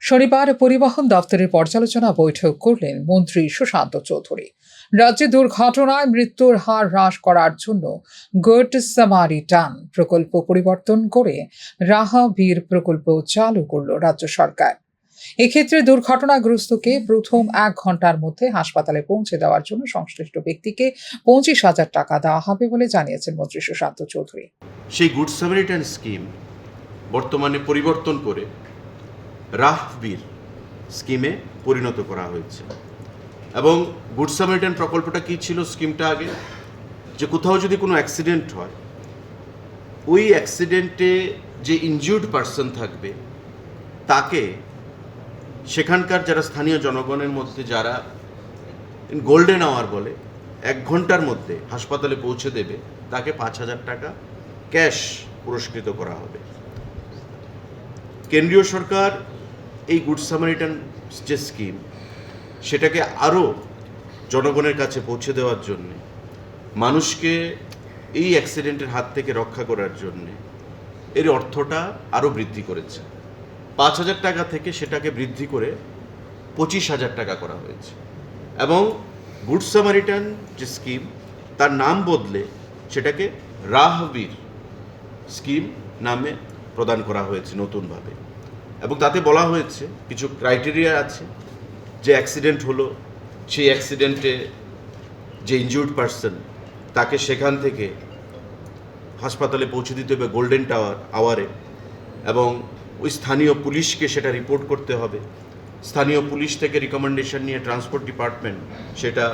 শনিবার পরিবহন দপ্তরের পর্যালোচনা বৈঠক করলেন মন্ত্রী সুশান্ত চৌধুরী। রাজ্যে দুর্ঘটনায় মৃত্যুর হার হ্রাস করার জন্য গুড সামারিটান প্রকল্প পরিবর্তন করে রাহাবীর প্রকল্প চালু করল রাজ্য সরকার। এক্ষেত্রে দুর্ঘটনাগ্রস্তকে প্রথম 1 ঘন্টার মধ্যে হাসপাতালে পৌঁছে দেওয়ার জন্য সংশ্লিষ্ট ব্যক্তিকে 25,000 টাকা দেওয়া হবে বলে জানিয়েছেন মন্ত্রী সুশান্ত চৌধুরী। সেই গুড সামারিটান স্কিম বর্তমানে পরিবর্তন করে রাহবীর স্কিমে পরিণত করা হয়েছে। এবং গুড সামারিটান প্রকল্পটা কী ছিল? স্কিমটা আগে যে কোথাও যদি কোনো অ্যাক্সিডেন্ট হয়, ওই অ্যাক্সিডেন্টে যে ইনজিউর্ড পার্সন থাকবে তাকে সেখানকার যারা স্থানীয় জনগণের মধ্যে যারা গোল্ডেন আওয়ার বলে 1 ঘন্টার মধ্যে হাসপাতালে পৌঁছে দেবে, তাকে 5,000 টাকা ক্যাশ পুরস্কৃত করা হবে। কেন্দ্রীয় সরকার এই গুড সামারিটান যে স্কিম, সেটাকে আরও জনগণের কাছে পৌঁছে দেওয়ার জন্যে, মানুষকে এই অ্যাক্সিডেন্টের হাত থেকে রক্ষা করার জন্যে এর অর্থটা আরও বৃদ্ধি করেছে। 5,000 টাকা থেকে সেটাকে বৃদ্ধি করে 25,000 টাকা করা হয়েছে। এবং গুড সামারিটান যে স্কিম, তার নাম বদলে সেটাকে রাহবীর স্কিম নামে প্রদান করা হয়েছে নতুনভাবে। এবং তাতে বলা হয়েছে কিছু ক্রাইটেরিয়া আছে, যে অ্যাক্সিডেন্ট হলো, সেই অ্যাক্সিডেন্টে যে ইনজিউর্ড পার্সন তাকে সেখান থেকে হাসপাতালে পৌঁছে দিতে হবে গোল্ডেন আওয়ারে, এবং ওই স্থানীয় পুলিশকে সেটা রিপোর্ট করতে হবে। স্থানীয় পুলিশ থেকে রিকমেন্ডেশন নিয়ে ট্রান্সপোর্ট ডিপার্টমেন্ট সেটা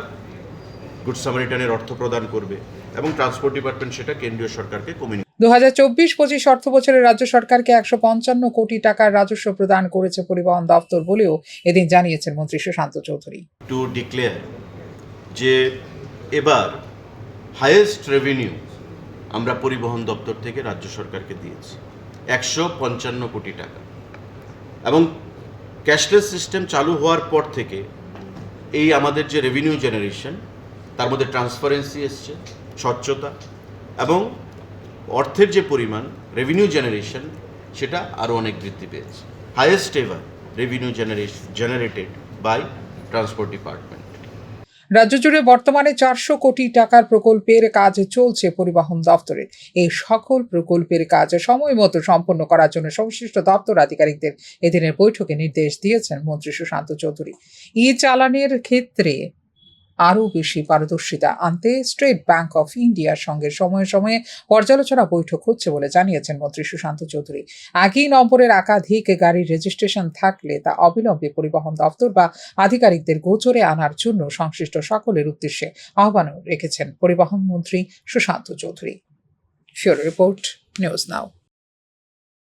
গুড সামারিটানের অর্থ প্রদান করবে, এবং ট্রান্সপোর্ট ডিপার্টমেন্ট সেটা কেন্দ্রীয় সরকারকে কমিউনিকেট। 2024-25 অর্থ বছরে রাজ্য সরকারকে 155 কোটি টাকার রাজস্ব প্রদান করেছে পরিবহন দপ্তর বলেও এদিন জানিয়েছেন মন্ত্রী সুশান্ত চৌধুরী। টু ডিক্লেয়ার যে এবার হাইয়েস্ট রেভিনিউ আমরা পরিবহন দপ্তর থেকে রাজ্য সরকারকে দিয়েছি 155 কোটি টাকা। এবং ক্যাশলেস সিস্টেম চালু হওয়ার পর থেকে এই আমাদের যে রেভিনিউ জেনারেশন, তার মধ্যে ট্রান্সপারেন্সি এসছে, স্বচ্ছতা, এবং অর্থের যে পরিমাণ রেভিনিউ জেনারেশন সেটা আরও অনেক বৃদ্ধি পেয়েছে। Highest ever revenue generated by transport department. রাজ্য জুড়ে বর্তমানে 400 কোটি টাকার প্রকল্পের কাজ চলছে পরিবহন দপ্তরের। এই সকল প্রকল্পের কাজ সময় মতো সম্পন্ন করার জন্য সংশ্লিষ্ট দপ্তর আধিকারিকদের এদিনের বৈঠকে নির্দেশ দিয়েছেন মন্ত্রী সুশান্ত চৌধুরী। ই চালানের ক্ষেত্রে আরও বেশি পারদর্শিতা আনতে স্টেট ব্যাংক অফ ইন্ডিয়ার সঙ্গে সময়ে সময়ে পর্যালোচনা বৈঠক হচ্ছে বলে জানিয়েছেন মন্ত্রী সুশান্ত চৌধুরী। একই নম্বরের একাধিক গাড়ির রেজিস্ট্রেশন থাকলে তা অবিলম্বে পরিবহন দপ্তর বা আধিকারিকদের গোচরে আনার জন্য সংশ্লিষ্ট সকলের উদ্দেশ্যে আহ্বানও রেখেছেন পরিবহন মন্ত্রী Sushanta Chowdhury. Bureau report, news নাও।